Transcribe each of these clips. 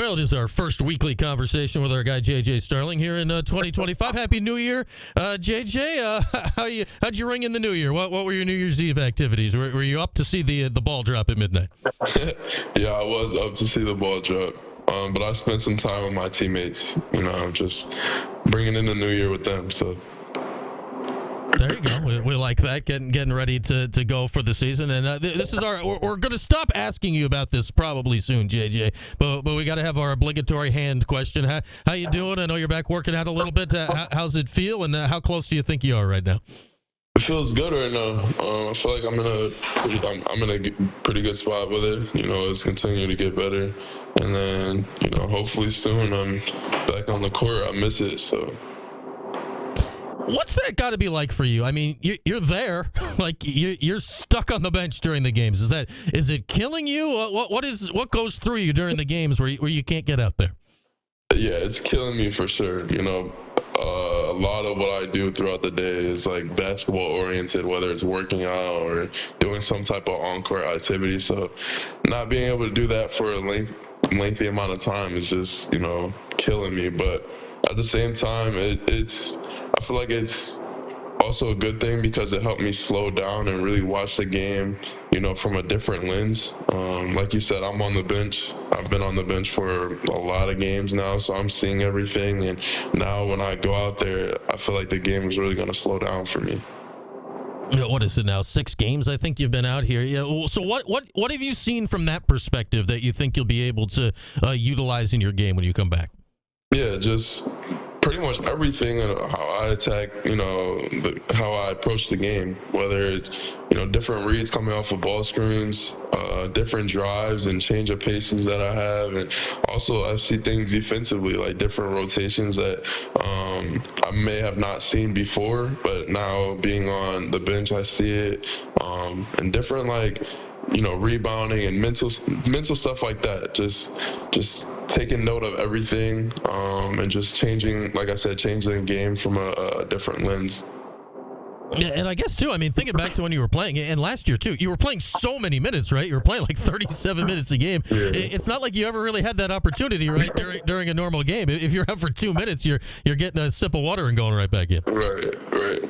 Well, it is our first weekly conversation with our guy JJ Starling here in 2025. Happy New Year, JJ. How'd you ring in the New Year? What were your New Year's Eve activities? Were you up to see the ball drop at midnight? Yeah, I was up to see the ball drop, but I spent some time with my teammates. Just bringing in the New Year with them. So. There you go. We like that. Getting ready to go for the season, and this is We're going to stop asking you about this probably soon, JJ. But we got to have our obligatory hand question. How you doing? I know you're back working out a little bit. How's it feel, and how close do you think you are right now? It feels good right now. I feel like I'm in a pretty good spot with it. It's continuing to get better, and then hopefully soon I'm back on the court. I miss it so. What's that got to be like for you? I mean, you're there, like you're stuck on the bench during the games. Is it killing you? What goes through you during the games where you can't get out there? Yeah, it's killing me for sure. A lot of what I do throughout the day is like basketball oriented, whether it's working out or doing some type of on-court activity. So not being able to do that for a lengthy amount of time is just, killing me. But at the same time, I feel like it's also a good thing because it helped me slow down and really watch the game, from a different lens. Like you said, I'm on the bench. I've been on the bench for a lot of games now, so I'm seeing everything. And now when I go out there, I feel like the game is really going to slow down for me. What is it now? 6 games, I think you've been out here. Yeah. So what have you seen from that perspective that you think you'll be able to utilize in your game when you come back? Yeah, just pretty much everything and how I attack, how I approach the game, whether it's, different reads coming off of ball screens, different drives and change of paces that I have. And also I see things defensively, like different rotations that I may have not seen before, but now being on the bench, I see it, and different, rebounding and mental stuff like that. Just taking note of everything, and just changing the game from a different lens. Yeah, and I guess, too, thinking back to when you were playing, and last year, too, you were playing so many minutes, right? You were playing like 37 minutes a game. Yeah. It's not like you ever really had that opportunity, right, during a normal game. If you're out for 2 minutes, you're getting a sip of water and going right back in. Right.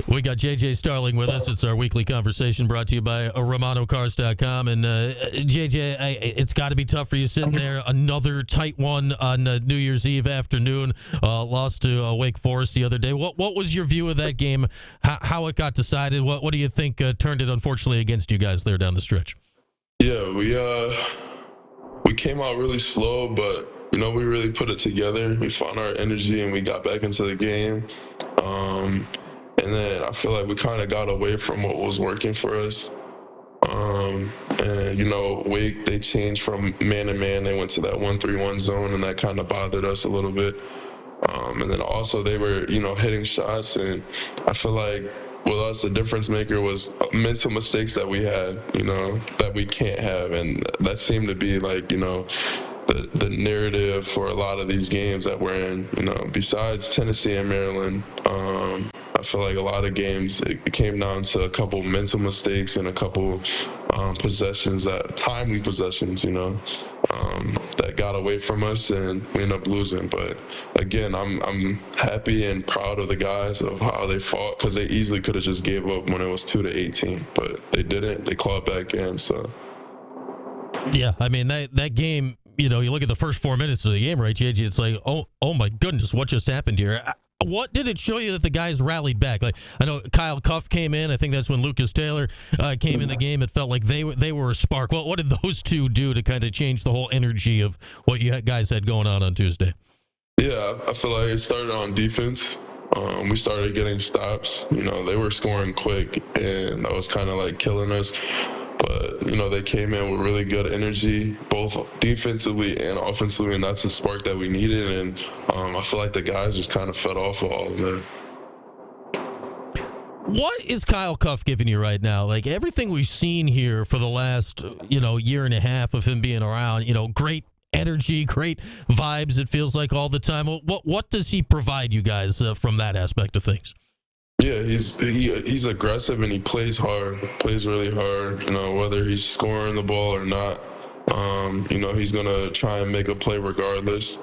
We got JJ Starling with us. It's our weekly conversation brought to you by RomanoCars.com. And JJ, it's got to be tough for you sitting there. Another tight one on New Year's Eve afternoon. Lost to Wake Forest the other day. What was your view of that game? How it got decided? What do you think turned it unfortunately against you guys there down the stretch? Yeah, we came out really slow, but we really put it together. We found our energy and we got back into the game. And then I feel like we kind of got away from what was working for us. And, Wake, they changed from man-to-man. They went to that 1-3-1 zone, and that kind of bothered us a little bit. And then also they were, hitting shots. And I feel like with us, the difference maker was mental mistakes that we had, that we can't have. And that seemed to be the narrative for a lot of these games that we're in, besides Tennessee and Maryland. I feel like a lot of games, it came down to a couple mental mistakes and a couple possessions, timely possessions, that got away from us and we ended up losing. But again, I'm happy and proud of the guys of how they fought, because they easily could have just gave up when it was 2-18, but they didn't. They clawed back in. So yeah, that game, you look at the first 4 minutes of the game, right, JJ? It's like, oh my goodness, what just happened here? What did it show you that the guys rallied back? Like, I know Kyle Cuff came in. I think that's when Lucas Taylor came in the game. It felt like they were a spark. What did those two do to kind of change the whole energy of what you guys had going on Tuesday? Yeah, I feel like it started on defense. We started getting stops. They were scoring quick, and that was kind of like killing us. But, they came in with really good energy, both defensively and offensively, and that's the spark that we needed. And I feel like the guys just kind of fed off of all of that. What is Kyle Cuff giving you right now? Like, everything we've seen here for the last, year and a half of him being around, great energy, great vibes, it feels like all the time. What does he provide you guys from that aspect of things? Yeah, he's aggressive and he plays hard, plays really hard, whether he's scoring the ball or not. He's gonna try and make a play regardless.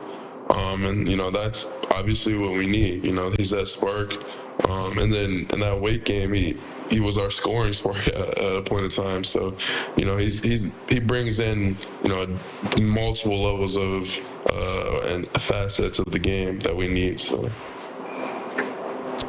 And that's obviously what we need. He's that spark. And then in that weight game, he was our scoring spark at a point in time. So, he brings in multiple levels of and facets of the game that we need. So.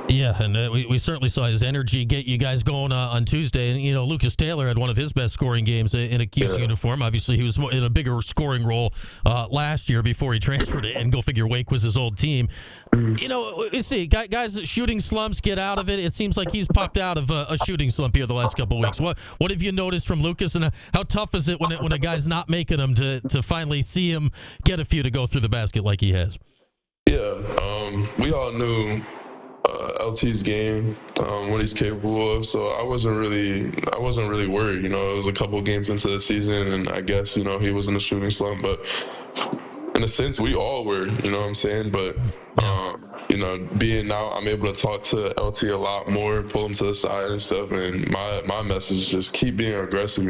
Yeah, and we certainly saw his energy get you guys going on Tuesday. And, Lucas Taylor had one of his best scoring games in a Cuse uniform. Obviously, he was in a bigger scoring role last year before he transferred it. And go figure, Wake was his old team. You see, guys, shooting slumps, get out of it. It seems like he's popped out of a shooting slump here the last couple of weeks. What have you noticed from Lucas, and how tough is it when a guy's not making them to finally see him get a few to go through the basket like he has? Yeah, we all knew LT's game, what he's capable of. So I wasn't really worried. It was a couple of games into the season, and I guess he was in a shooting slump. But in a sense, we all were. You know what I'm saying? But being now, I'm able to talk to LT a lot more, pull him to the side and stuff. And my message is just keep being aggressive.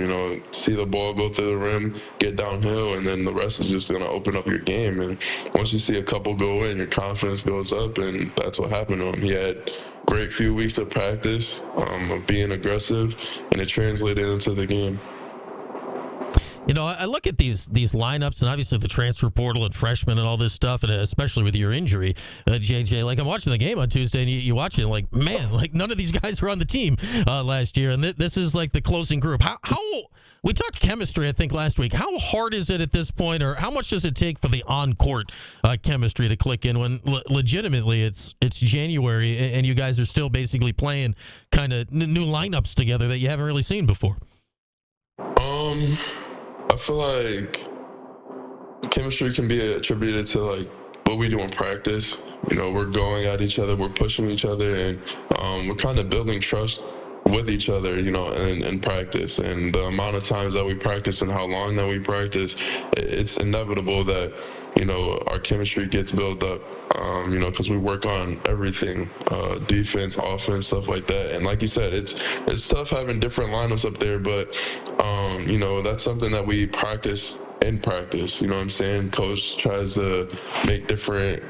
See the ball go through the rim, get downhill, and then the rest is just gonna open up your game. And once you see a couple go in, your confidence goes up, and that's what happened to him. He had great few weeks of practice of being aggressive, and it translated into the game. I look at these lineups, and obviously the transfer portal and freshmen and all this stuff, and especially with your injury, JJ. Like, I'm watching the game on Tuesday, and you watch it, like, man, like none of these guys were on the team last year, and this is like the closing group. How we talked chemistry, I think, last week. How hard is it at this point, or how much does it take for the on-court chemistry to click in when legitimately it's January and you guys are still basically playing kind of new lineups together that you haven't really seen before? I feel like chemistry can be attributed to like what we do in practice. We're going at each other, we're pushing each other, and we're kind of building trust with each other, in practice. And the amount of times that we practice and how long that we practice, it's inevitable that, our chemistry gets built up, because we work on everything, defense, offense, stuff like that. And like you said, it's tough having different lineups up there, but, that's something that we practice in practice. You know what I'm saying? Coach tries to make different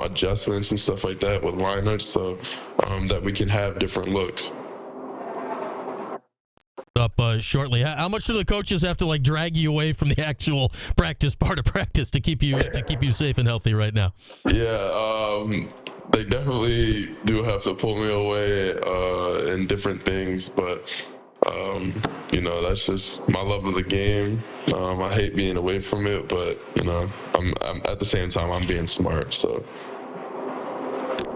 adjustments and stuff like that with lineups so that we can have different looks. Up shortly. How much do the coaches have to drag you away from the actual practice part of practice to keep you safe and healthy right now? Yeah, they definitely do have to pull me away in different things, but that's just my love of the game. I hate being away from it, but I'm at the same time I'm being smart. So.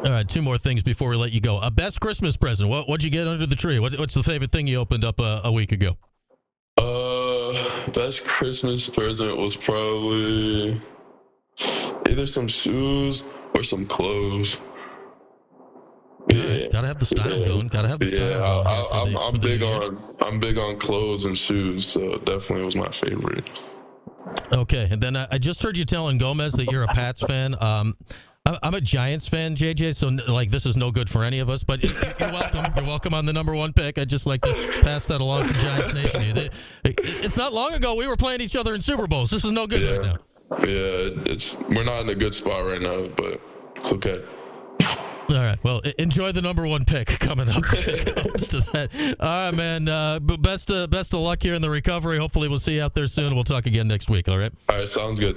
All right, two more things before we let you go. Best Christmas present. What'd you get under the tree? What's the favorite thing you opened up a week ago? Best Christmas present was probably either some shoes or some clothes. Yeah, gotta have the style going. Gotta have the style going. I'm big on clothes and shoes, so definitely was my favorite. Okay, and then I just heard you telling Gomez that you're a Pats fan. I'm a Giants fan, JJ, so this is no good for any of us, but you're welcome. You're welcome on the number one pick. I'd just like to pass that along for Giants Nation. It's not long ago we were playing each other in Super Bowls. This is no good right now. Yeah, we're not in a good spot right now, but it's okay. All right. Well, enjoy the number one pick coming up. It comes to that. All right, man. Best of luck here in the recovery. Hopefully, we'll see you out there soon. We'll talk again next week. All right. All right. Sounds good.